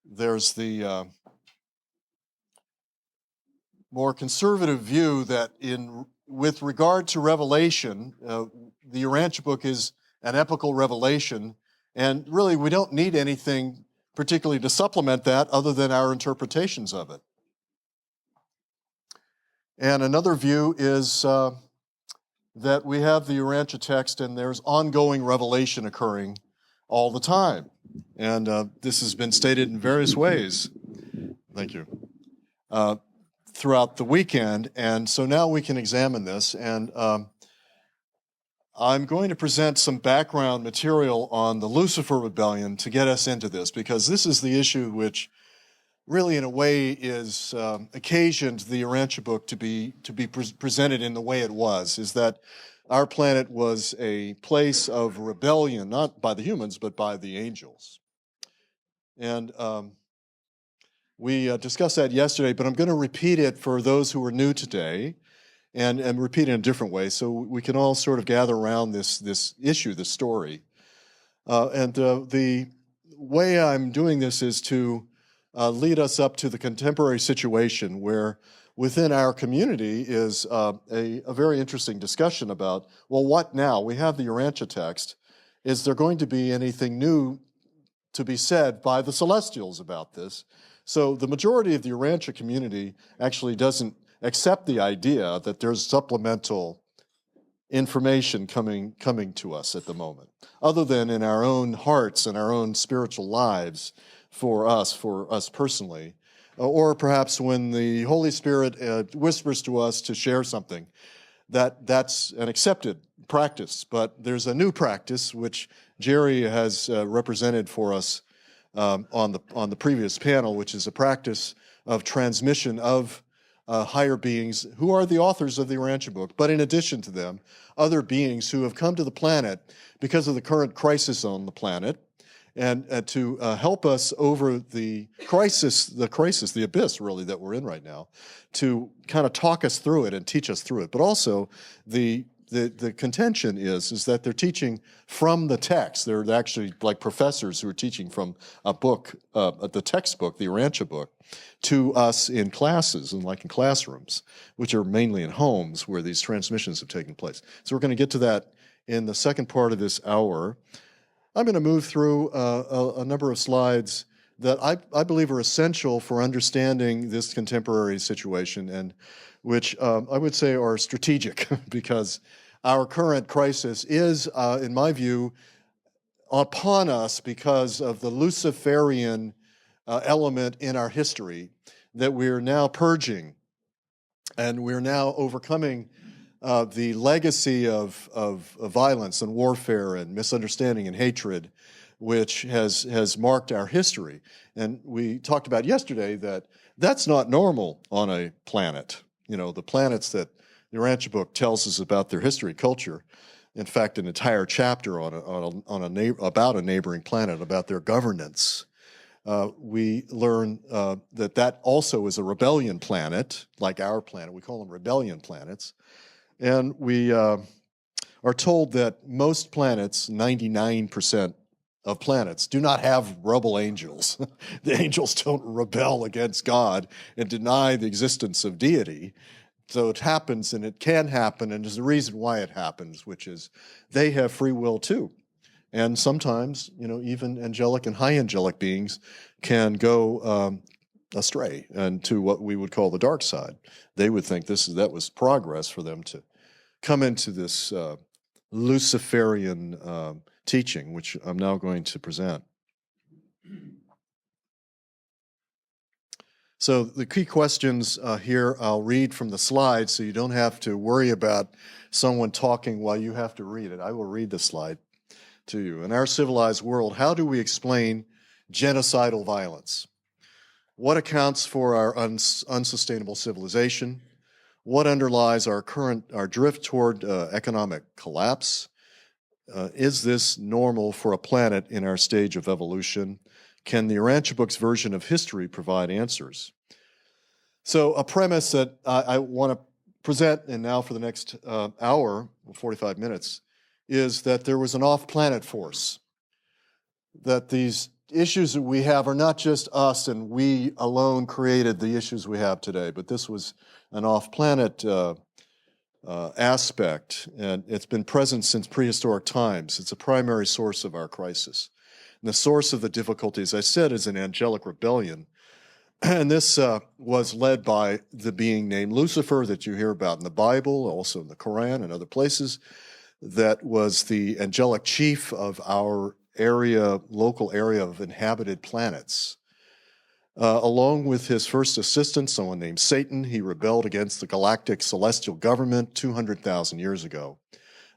there's the more conservative view that with regard to Revelation, the Urantia book is an epochal revelation, and really we don't need anything particularly to supplement that other than our interpretations of it. And another view is that we have the Urantia text and there's ongoing revelation occurring all the time. And this has been stated in various ways, thank you, throughout the weekend. And so now we can examine this. And I'm going to present some background material on the Lucifer rebellion to get us into this, because this is the issue which really in a way is occasioned the Urantia book to be presented in the way it was, is that our planet was a place of rebellion, not by the humans, but by the angels. And we discussed that yesterday, but I'm going to repeat it for those who are new today, and repeat it in a different way, so we can all sort of gather around this issue, this story. The way I'm doing this is to lead us up to the contemporary situation where within our community is a very interesting discussion about, well, what now? We have the Urantia text. Is there going to be anything new to be said by the celestials about this? So the majority of the Urantia community actually doesn't accept the idea that there's supplemental information coming to us at the moment, other than in our own hearts and our own spiritual lives for us personally, or perhaps when the Holy Spirit whispers to us to share something, that's an accepted practice. But there's a new practice which Jerry has represented for us on the previous panel, which is a practice of transmission of higher beings who are the authors of the Urantia book, but in addition to them, other beings who have come to the planet because of the current crisis on the planet, and to help us over the crisis, the abyss really that we're in right now, to kind of talk us through it and teach us through it. But also the contention is that they're teaching from the text. They're actually like professors who are teaching from a book, the textbook, the Urantia book, to us in classes and like in classrooms, which are mainly in homes where these transmissions have taken place. So we're going to get to that in the second part of this hour. I'm going to move through a number of slides that I believe are essential for understanding this contemporary situation, and which I would say are strategic because our current crisis is, in my view, upon us because of the Luciferian element in our history that we're now purging, and we're now overcoming the legacy of violence and warfare and misunderstanding and hatred, which has marked our history. And we talked about yesterday that that's not normal on a planet. You know, the planets that the Urantia book tells us about their history, culture. In fact, an entire chapter about a neighboring planet, about their governance. We learn that also is a rebellion planet, like our planet. We call them rebellion planets. And we are told that most planets, 99% of planets, do not have rebel angels. The angels don't rebel against God and deny the existence of deity. So it happens, and it can happen, and there's a reason why it happens, which is they have free will too. And sometimes, you know, even angelic and high angelic beings can go astray and to what we would call the dark side. They would think that was progress for them to come into this Luciferian teaching, which I'm now going to present. So the key questions here, I'll read from the slides so you don't have to worry about someone talking while you have to read it. I will read the slide to you. In our civilized world, how do we explain genocidal violence? What accounts for our unsustainable civilization? What underlies our drift toward economic collapse? Is this normal for a planet in our stage of evolution? Can the Urantia book's version of history provide answers? So a premise that I want to present, and now for the next hour, 45 minutes, is that there was an off-planet force, that these issues that we have are not just us and we alone created the issues we have today, but this was an off-planet aspect, and it's been present since prehistoric times. It's a primary source of our crisis. And the source of the difficulty, as I said, is an angelic rebellion. And this was led by the being named Lucifer that you hear about in the Bible, also in the Quran and other places, that was the angelic chief of our local area of inhabited planets. Along with his first assistant, someone named Satan, he rebelled against the galactic celestial government 200,000 years ago.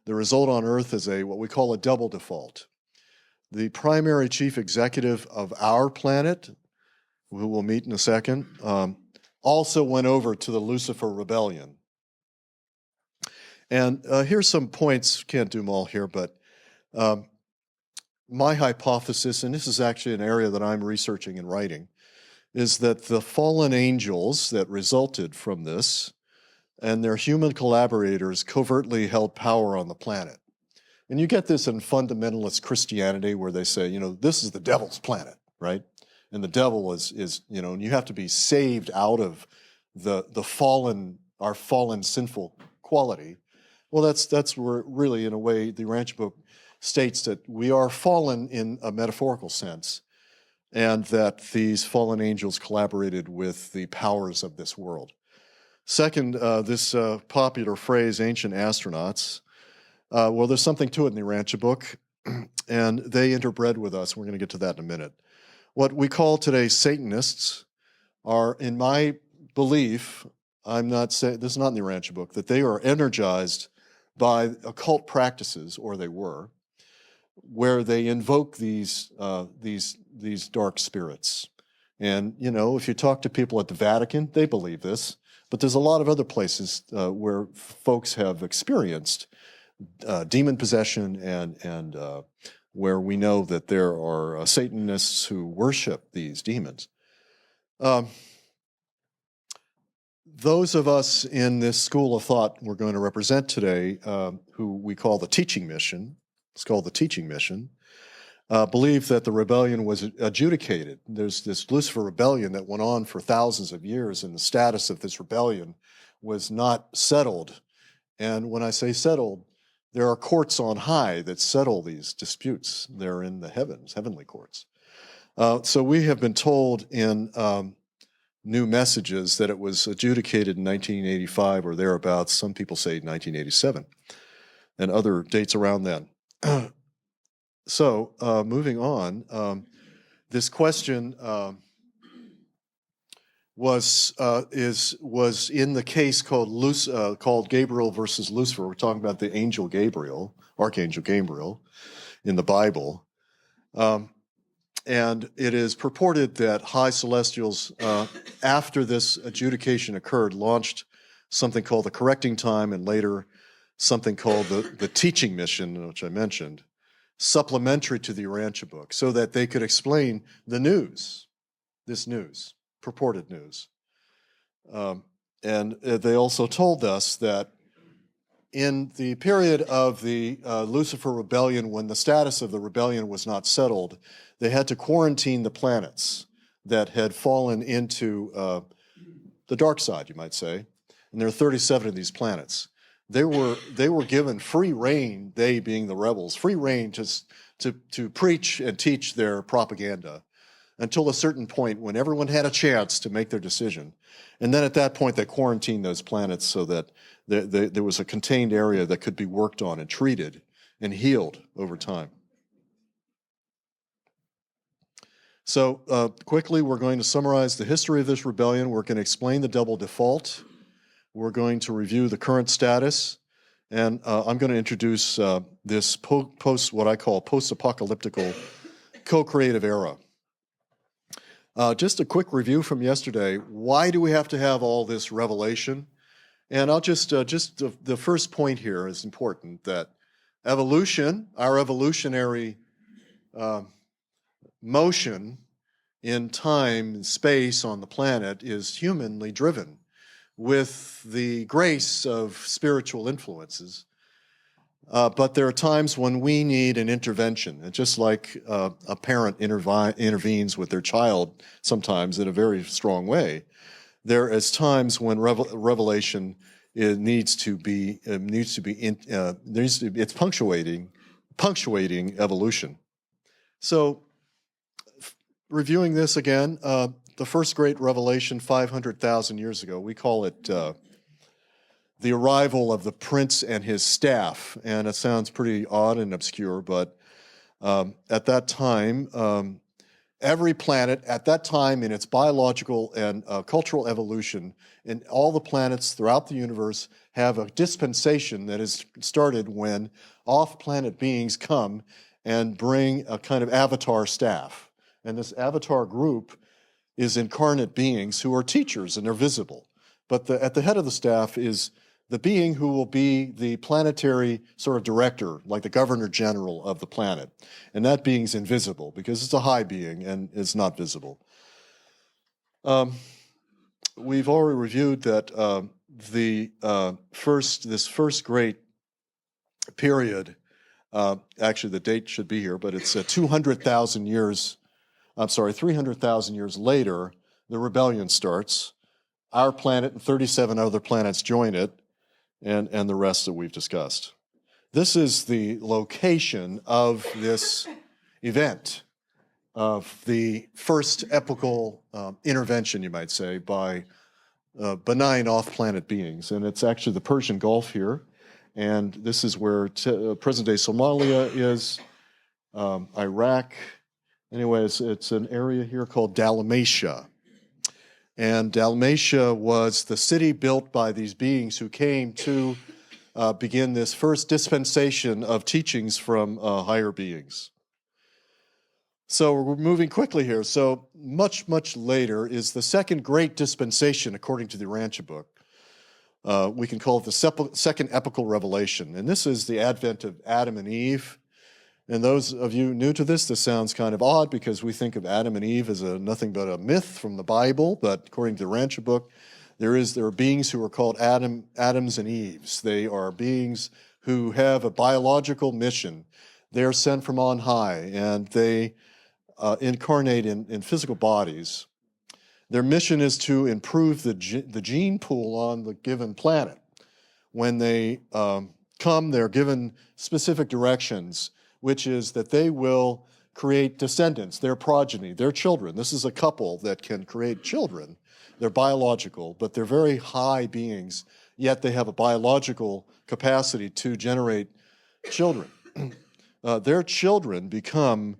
The result on Earth is what we call a double default. The primary chief executive of our planet, who we'll meet in a second, also went over to the Lucifer rebellion. And here's some points, can't do them all here, but my hypothesis, and this is actually an area that I'm researching and writing, is that the fallen angels that resulted from this and their human collaborators covertly held power on the planet. And you get this in fundamentalist Christianity where they say, this is the devil's planet, right? And the devil is and you have to be saved out of our fallen sinful quality. Well, that's where really, in a way, the Urantia book states that we are fallen in a metaphorical sense, and that these fallen angels collaborated with the powers of this world. Second, this popular phrase, ancient astronauts, well, there's something to it in the Urantia book, and they interbred with us. We're going to get to that in a minute. What we call today Satanists are, in my belief, I'm not saying, this is not in the Urantia book, that they are energized by occult practices, or they were, where they invoke these dark spirits. And, if you talk to people at the Vatican, they believe this, but there's a lot of other places where folks have experienced demon possession and where we know that there are Satanists who worship these demons. Those of us in this school of thought we're going to represent today, who we call the teaching mission, it's called the teaching mission, believe that the rebellion was adjudicated. There's this Lucifer rebellion that went on for thousands of years, and the status of this rebellion was not settled. And when I say settled, there are courts on high that settle these disputes. They're in the heavenly courts. So we have been told in new messages that it was adjudicated in 1985 or thereabouts. Some people say 1987, and other dates around then. So moving on, this question was in the case called Gabriel versus Lucifer. We're talking about the angel Gabriel, Archangel Gabriel, in the Bible. And it is purported that high celestials, after this adjudication occurred, launched something called the correcting time, and later something called the teaching mission, which I mentioned, supplementary to the Urantia book, so that they could explain the news, this news, purported news. And they also told us that in the period of the Lucifer rebellion, when the status of the rebellion was not settled, they had to quarantine the planets that had fallen into the dark side, you might say. And there are 37 of these planets. They were given free rein, they being the rebels, free rein to preach and teach their propaganda until a certain point when everyone had a chance to make their decision. And then at that point, they quarantined those planets so that there was a contained area that could be worked on and treated and healed over time. So quickly, we're going to summarize the history of this rebellion. We're going to explain the double default. We're going to review the current status. And I'm going to introduce this what I call post-apocalyptical co-creative era. Just a quick review from yesterday. Why do we have to have all this revelation? And I'll just the first point here is important, that evolution, our evolutionary motion in time and space on the planet, is humanly driven with the grace of spiritual influences. But there are times when we need an intervention. And just like a parent intervenes with their child sometimes in a very strong way, there is times when revelation it's punctuating evolution. So, reviewing this again, the first great revelation 500,000 years ago, we call it the arrival of the prince and his staff. And it sounds pretty odd and obscure, but at that time, every planet at that time in its biological and cultural evolution, and all the planets throughout the universe have a dispensation that is started when off-planet beings come and bring a kind of avatar staff. And this avatar group is incarnate beings who are teachers and they're visible. But at the head of the staff is the being who will be the planetary sort of director, like the governor general of the planet. And that being's invisible because it's a high being and is not visible. We've already reviewed that this first great period, actually the date should be here, but it's 300,000 years later, the rebellion starts. Our planet and 37 other planets join it, and the rest that we've discussed. This is the location of this event, of the first epochal intervention, you might say, by benign off-planet beings. And it's actually the Persian Gulf here, and this is where present-day Somalia is, Iraq. Anyways, it's an area here called Dalmatia. And Dalmatia was the city built by these beings who came to begin this first dispensation of teachings from higher beings. So we're moving quickly here. So much, much later is the second great dispensation, according to the Urantia book. We can call it the second epochal revelation. And this is the advent of Adam and Eve. And those of you new to this sounds kind of odd because we think of Adam and Eve as nothing but a myth from the Bible. But according to the Urantia book, there are beings who are called Adams and Eves. They are beings who have a biological mission. They are sent from on high, and they incarnate in physical bodies. Their mission is to improve the gene pool on the given planet. When they come, they're given specific directions, which is that they will create descendants, their progeny, their children. This is a couple that can create children. They're biological, but they're very high beings, yet they have a biological capacity to generate children. Their children become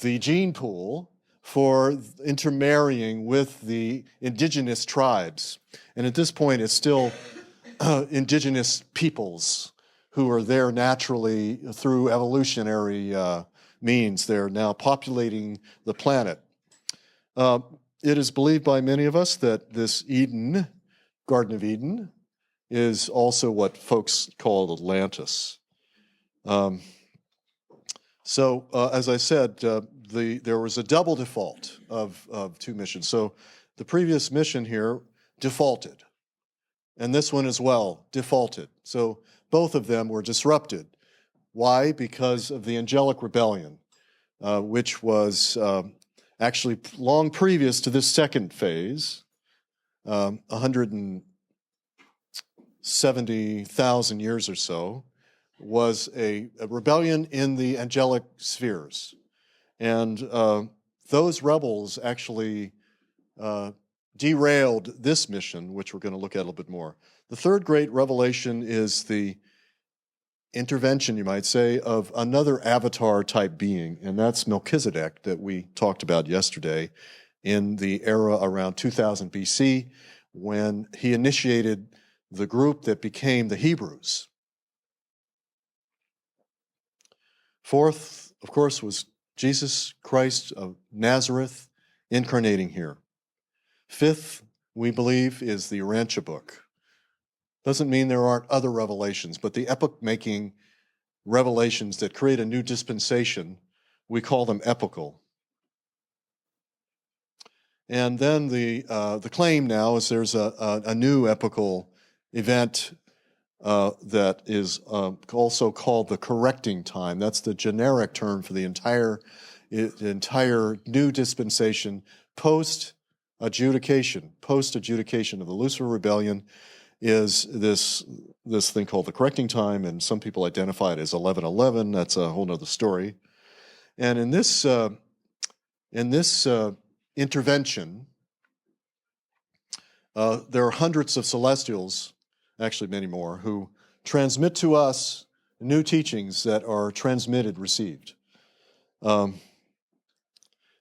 the gene pool for intermarrying with the indigenous tribes. And at this point, it's still indigenous peoples who are there naturally through evolutionary means. They're now populating the planet. It is believed by many of us that this Eden, Garden of Eden, is also what folks call Atlantis. So, as I said, there was a double default of two missions. So the previous mission here defaulted, and this one as well defaulted. So both of them were disrupted. Why? Because of the angelic rebellion, which was actually long previous to this second phase, 170,000 years or so, was a rebellion in the angelic spheres. And those rebels actually derailed this mission, which we're going to look at a little bit more. The third great revelation is the intervention, you might say, of another avatar-type being, and that's Melchizedek that we talked about yesterday in the era around 2000 BC when he initiated the group that became the Hebrews. Fourth, of course, was Jesus Christ of Nazareth incarnating here. Fifth, we believe, is the Urantia book. Doesn't mean there aren't other revelations, but the epoch-making revelations that create a new dispensation, we call them epochal. And then the claim now is there's a new epochal event that is also called the correcting time. That's the generic term for the entire new dispensation post-adjudication of the Lucifer rebellion is this thing called the correcting time, and some people identify it as 1111. That's a whole other story. And in this intervention, there are hundreds of celestials, actually many more, who transmit to us new teachings that are received.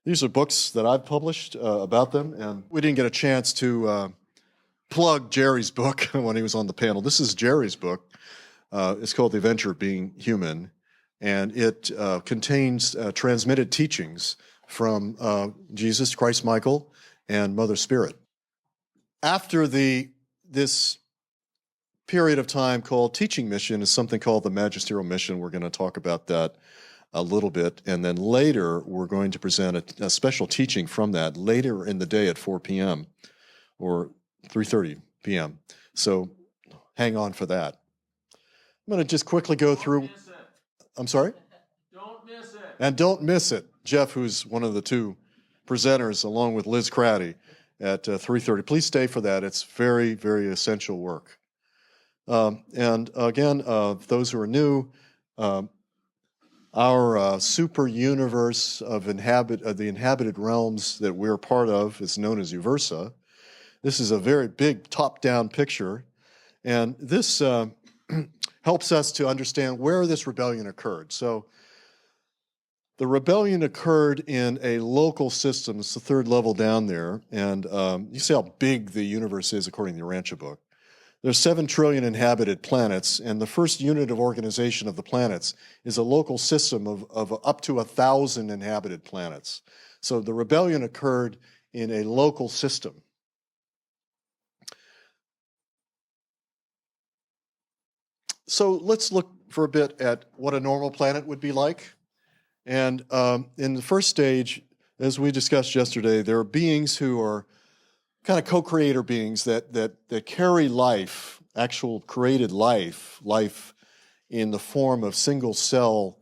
These are books that I've published about them, and we didn't get a chance to plug Jerry's book when he was on the panel. This is Jerry's book. It's called The Adventure of Being Human, and it contains transmitted teachings from Jesus, Christ Michael, and Mother Spirit. After this period of time called teaching mission is something called the Magisterial mission. We're going to talk about that a little bit, and then later we're going to present a special teaching from that later in the day at 4 p.m. or 3:30 p.m. So hang on for that. I'm going to just quickly go through. Don't miss it. I'm sorry? Don't miss it. And don't miss it. Jeff, who's one of the two presenters, along with Liz Craddy at 3:30. Please stay for that. It's very, very essential work. And again, those who are new, our super universe of the inhabited realms that we're part of is known as Uversa. This is a very big top-down picture, and this helps us to understand where this rebellion occurred. So the rebellion occurred in a local system. It's the third level down there, and you see how big the universe is according to the Urantia book. There's 7 trillion inhabited planets, and the first unit of organization of the planets is a local system of up to 1,000 inhabited planets. So the rebellion occurred in a local system. So let's look for a bit at what a normal planet would be like. And in the first stage, as we discussed yesterday, there are beings who are kind of co-creator beings that carry life, actual created life in the form of single cell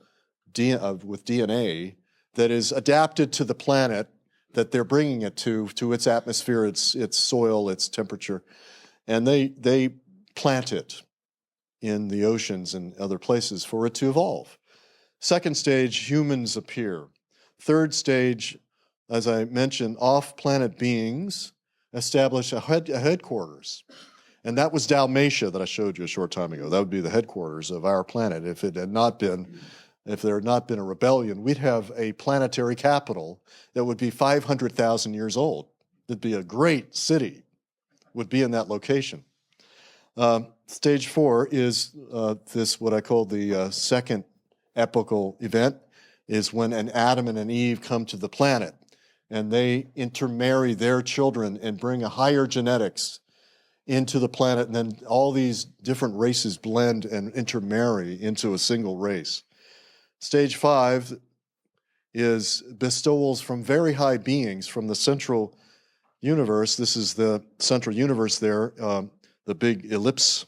with DNA that is adapted to the planet that they're bringing it to its atmosphere, its soil, its temperature, and they plant it in the oceans and other places for it to evolve. Second stage, humans appear. Third stage, as I mentioned, off-planet beings establish a headquarters. And that was Dalmatia that I showed you a short time ago. That would be the headquarters of our planet. If there had not been a rebellion, we'd have a planetary capital that would be 500,000 years old. It'd be a great city, would be in that location. Stage 4 is this, what I call the second epochal event, is when an Adam and an Eve come to the planet, and they intermarry their children and bring a higher genetics into the planet, and then all these different races blend and intermarry into a single race. Stage 5 is bestowals from very high beings from the central universe. This is the central universe there, the big ellipse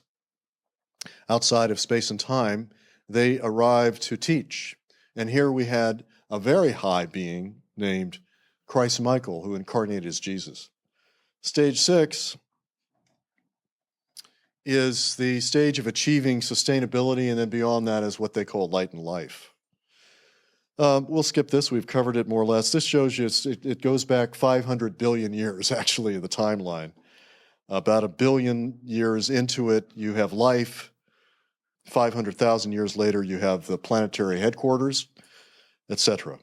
outside of space and time. They arrive to teach. And here we had a very high being named Christ Michael, who incarnated as Jesus. Stage 6 is the stage of achieving sustainability, and then beyond that is what they call light and life. We'll skip this. We've covered it more or less. This shows you it goes back 500 billion years, actually, in the timeline. About 1 billion years into it, you have life. 500,000 years later, you have the planetary headquarters, etc.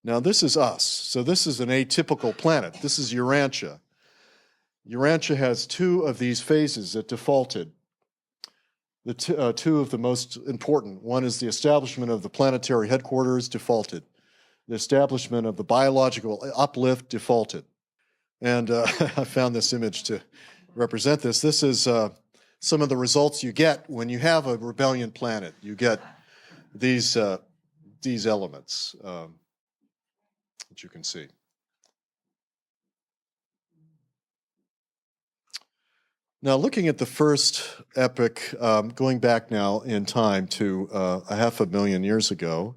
Now, this is us. So this is an atypical planet. This is Urantia. Urantia has 2 of these phases that defaulted. The 2 of the most important. One is the establishment of the planetary headquarters defaulted. The establishment of the biological uplift defaulted. And I found this image to represent this. This is some of the results you get when you have a rebellion planet. You get these elements that you can see. Now, looking at the first epic, going back now in time to 500,000 years ago,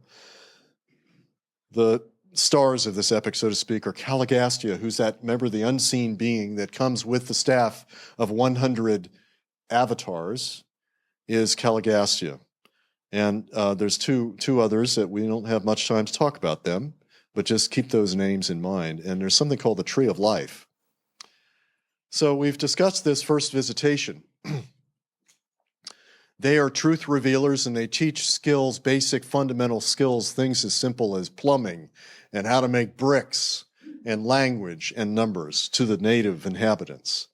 the stars of this epic, so to speak, are Caligastia, who's that, remember, the unseen being that comes with the staff of 100 avatars, is Caligastia. And there's two others that we don't have much time to talk about them, but just keep those names in mind. And there's something called the Tree of Life. So we've discussed this first visitation. They are truth revealers, and they teach skills, basic fundamental skills, things as simple as plumbing and how to make bricks and language and numbers to the native inhabitants.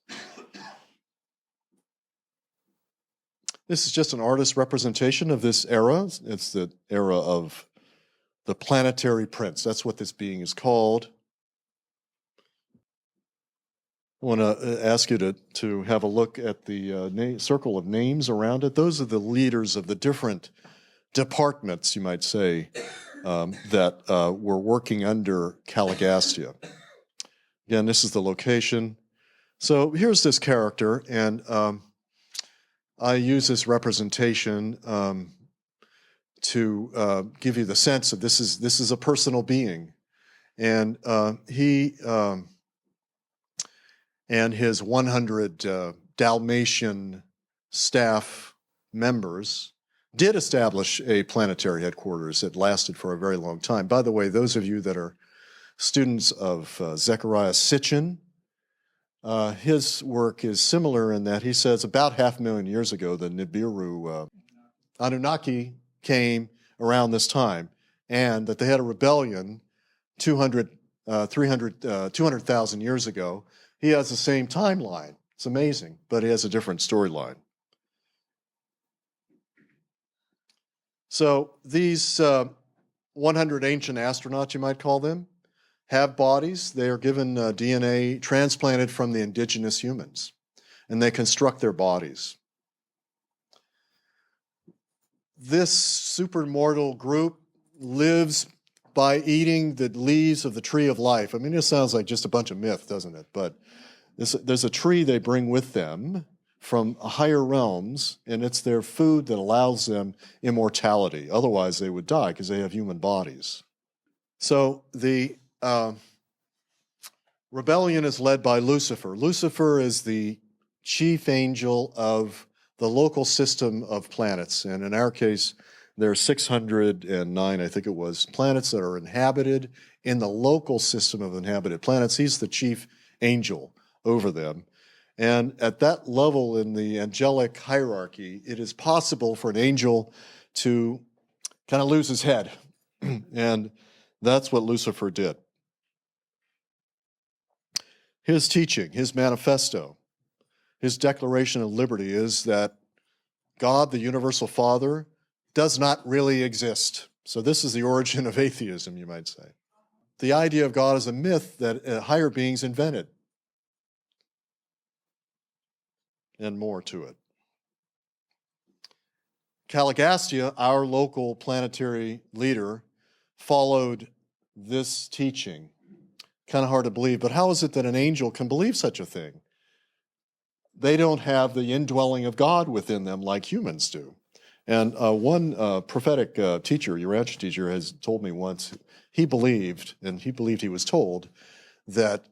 This is just an artist's representation of this era. It's the era of the planetary prince. That's what this being is called. I want to ask you to have a look at the circle of names around it. Those are the leaders of the different departments, you might say, that were working under Caligastia. Again, this is the location. So here's this character, and I use this representation to give you the sense of this is a personal being, and he and his 100 Dalmatian staff members did establish a planetary headquarters that lasted for a very long time. By the way, those of you that are students of Zecharia Sitchin, his work is similar in that he says about 500,000 years ago, the Nibiru Anunnaki came around this time, and that they had a rebellion 200,000 years ago. He has the same timeline. It's amazing, but he has a different storyline. So these 100 ancient astronauts, you might call them, have bodies. They are given DNA transplanted from the indigenous humans, and they construct their bodies. This supermortal group lives by eating the leaves of the tree of life. I mean, this sounds like just a bunch of myth, doesn't it? But there's a tree they bring with them from higher realms, and it's their food that allows them immortality. Otherwise, they would die because they have human bodies. So the rebellion is led by Lucifer. Lucifer is the chief angel of the local system of planets, and in our case, there are 609, I think it was, planets that are inhabited in the local system of inhabited planets. He's the chief angel over them. And at that level in the angelic hierarchy, it is possible for an angel to kind of lose his head. And that's what Lucifer did. His teaching, his manifesto, his declaration of liberty is that God, the universal Father, does not really exist. So this is the origin of atheism, you might say. The idea of God is a myth that higher beings invented. And more to it. Caligastia, our local planetary leader, followed this teaching. Kind of hard to believe, but how is it that an angel can believe such a thing? They don't have the indwelling of God within them like humans do. And one prophetic teacher, Urantia teacher, has told me once, he believed he was told, that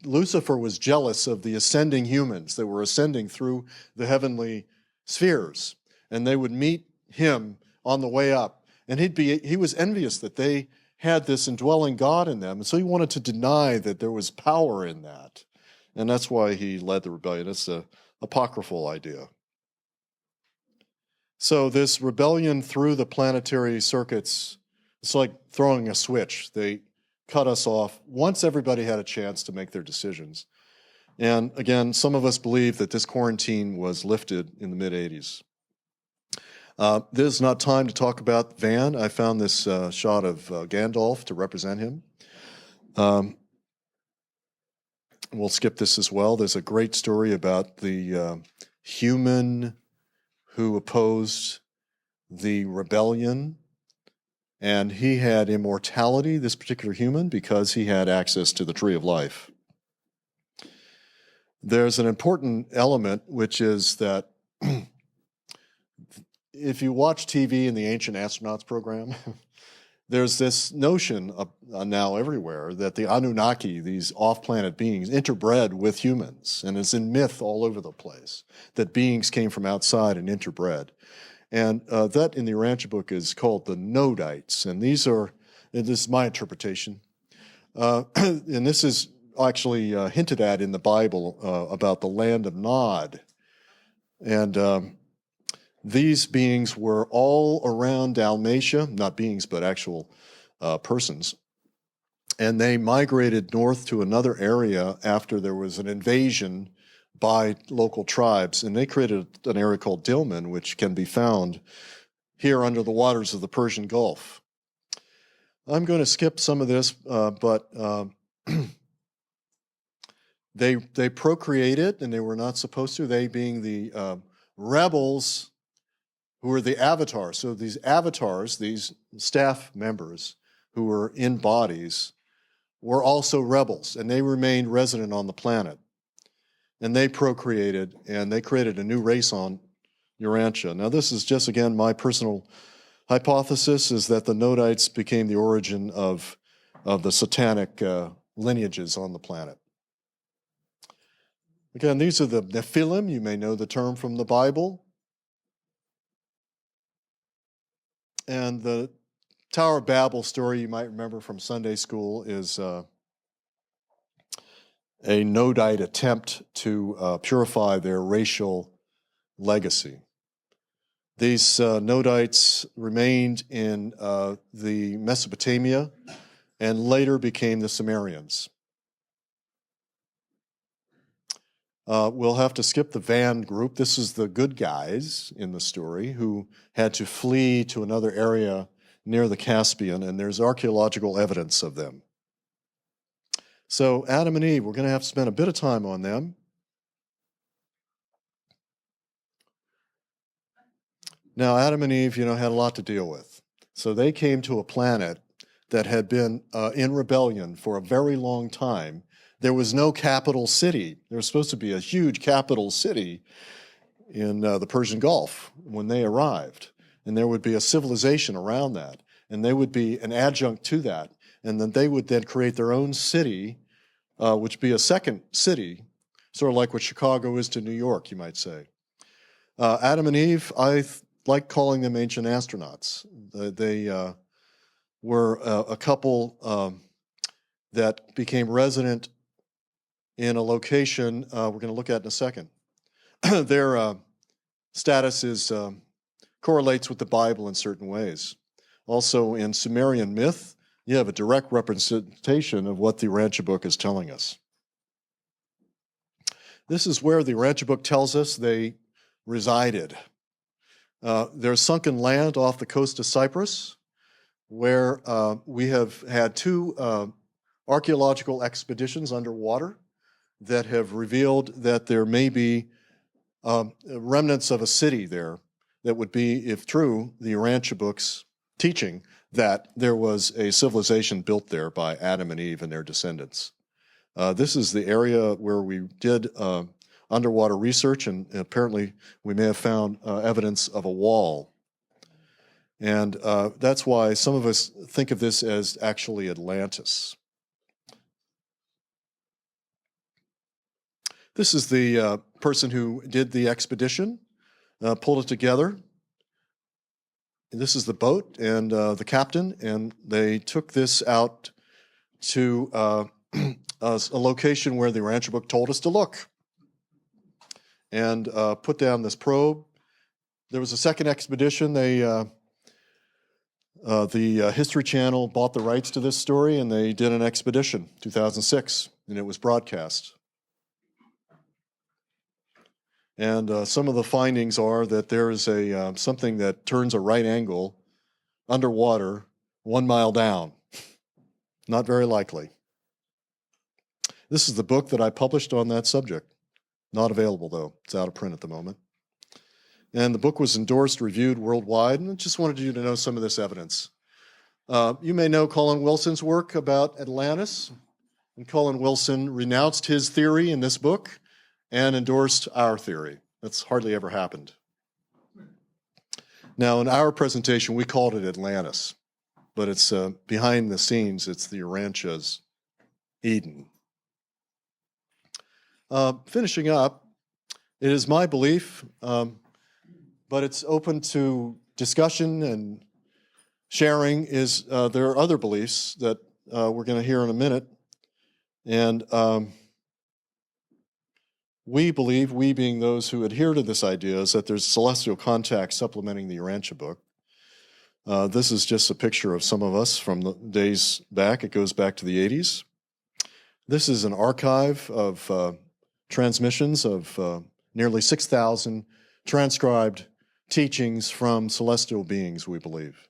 Lucifer was jealous of the ascending humans that were ascending through the heavenly spheres, and they would meet him on the way up. And he was envious that they had this indwelling God in them, and so he wanted to deny that there was power in that. And that's why he led the rebellion. It's an apocryphal idea. So this rebellion through the planetary circuits, it's like throwing a switch. They cut us off once everybody had a chance to make their decisions. And again, some of us believe that this quarantine was lifted in the mid-'80s. There's not time to talk about Van. I found this shot of Gandalf to represent him. We'll skip this as well. There's a great story about the human who opposed the rebellion, and he had immortality, this particular human, because he had access to the tree of life. there's an important element, which is that if you watch TV in the Ancient Astronauts program, there's this notion now everywhere that the Anunnaki, these off-planet beings, interbred with humans, and it's in myth all over the place that beings came from outside and interbred. And that in the Urantia book is called the Nodites, and this is my interpretation, and this is actually hinted at in the Bible about the land of Nod. And these beings were all around Dalmatia, not beings, but actual persons. And they migrated north to another area after there was an invasion by local tribes. And they created an area called Dilmun, which can be found here under the waters of the Persian Gulf. I'm going to skip some of this, but they procreated, and they were not supposed to, they being the rebels who were the avatars. So these avatars, these staff members who were in bodies, were also rebels, and they remained resident on the planet. And they procreated, and they created a new race on Urantia. Now, this is just, again, my personal hypothesis, is that the Nodites became the origin of the satanic lineages on the planet. Again, these are the Nephilim. You may know the term from the Bible. And the Tower of Babel story you might remember from Sunday school is a Nodite attempt to purify their racial legacy. These Nodites remained in the Mesopotamia and later became the Sumerians. We'll have to skip the Van group. This is the good guys in the story who had to flee to another area near the Caspian, and there's archaeological evidence of them. So Adam and Eve, we're going to have to spend a bit of time on them. Now, Adam and Eve, had a lot to deal with. So they came to a planet that had been in rebellion for a very long time. There was no capital city. There was supposed to be a huge capital city in the Persian Gulf when they arrived. And there would be a civilization around that. And they would be an adjunct to that. And then they would then create their own city, which would be a second city, sort of like what Chicago is to New York, you might say. Adam and Eve, I like calling them ancient astronauts. They were a couple that became resident in a location we're going to look at in a second. Their status correlates with the Bible in certain ways. Also, in Sumerian myth, you have a direct representation of what the Urantia book is telling us. This is where the Urantia book tells us they resided. There's sunken land off the coast of Cyprus, where we have had two archaeological expeditions underwater that have revealed that there may be remnants of a city there that would be, if true, the Urantia book's teaching that there was a civilization built there by Adam and Eve and their descendants. This is the area where we did underwater research, and apparently we may have found evidence of a wall. And that's why some of us think of this as actually Atlantis. This is the person who did the expedition, pulled it together. And this is the boat and the captain, and they took this out to a location where the Urantia book told us to look, and put down this probe. There was a second expedition. The History Channel bought the rights to this story, and they did an expedition, 2006, and it was broadcast. And some of the findings are that there is something that turns a right angle underwater 1 mile down. Not very likely. This is the book that I published on that subject. Not available, though. It's out of print at the moment. And the book was endorsed, reviewed worldwide, and I just wanted you to know some of this evidence. You may know Colin Wilson's work about Atlantis. And Colin Wilson renounced his theory in this book and endorsed our theory. That's hardly ever happened. Now, in our presentation, we called it Atlantis, but it's behind the scenes, it's the Urantia's Eden. Finishing up, it is my belief, but it's open to discussion and sharing, is there are other beliefs that we're going to hear in a minute. And we believe, we being those who adhere to this idea, is that there's celestial contact supplementing the Urantia book. This is just a picture of some of us from the days back. It goes back to the 80s. This is an archive of transmissions of nearly 6,000 transcribed teachings from celestial beings, we believe.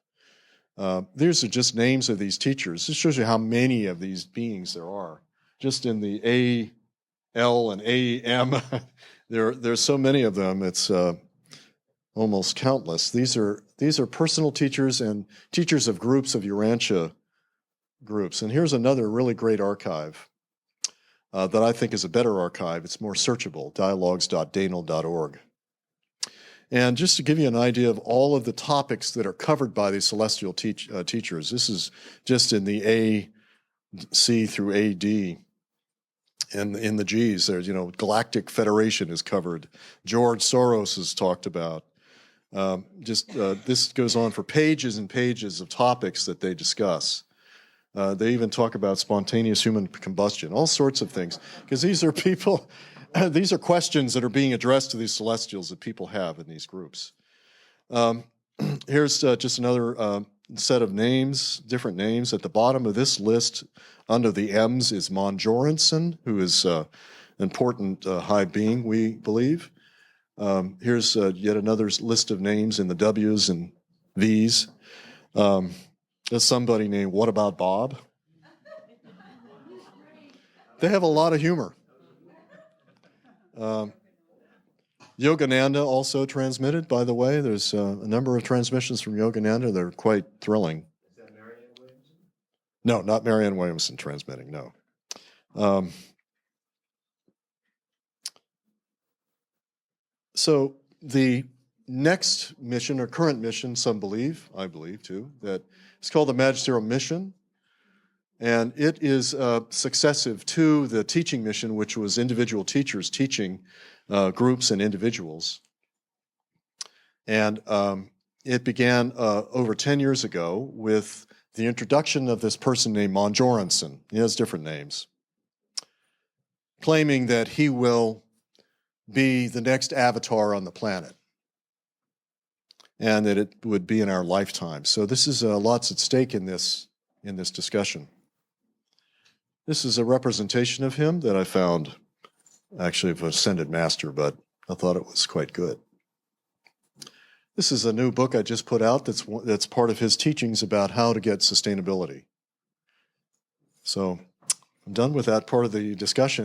These are just names of these teachers. This shows you how many of these beings there are. Just in the A, L, and AM, there's so many of them, it's almost countless. These are personal teachers and teachers of groups of Urantia groups. And here's another really great archive that I think is a better archive. It's more searchable, dialogues.danel.org. And just to give you an idea of all of the topics that are covered by these celestial teachers, this is just in the A, C through AD. And in the G's, there's, Galactic Federation is covered. George Soros is talked about. This goes on for pages and pages of topics that they discuss. They even talk about spontaneous human combustion, all sorts of things. Because these are people, these are questions that are being addressed to these celestials that people have in these groups. Here's just another set of names, different names. At the bottom of this list, under the M's, is Monjoranson, who is an important high being, we believe. Here's yet another list of names in the W's and V's. There's somebody named What About Bob? They have a lot of humor. Yogananda also transmitted, by the way. There's a number of transmissions from Yogananda. They're quite thrilling. Is that Marianne Williamson? No, not Marianne Williamson transmitting, no. So the next mission, or current mission, some believe, I believe too, that it's called the Magisterial mission. And it is successive to the teaching mission, which was individual teachers teaching groups and individuals. And it began over 10 years ago with the introduction of this person named Monjoranson. He has different names, claiming that he will be the next avatar on the planet and that it would be in our lifetime. So this is lots at stake in this discussion. This is a representation of him that I found, actually, of Ascended Master, but I thought it was quite good. This is a new book I just put out that's part of his teachings about how to get sustainability. So I'm done with that part of the discussion.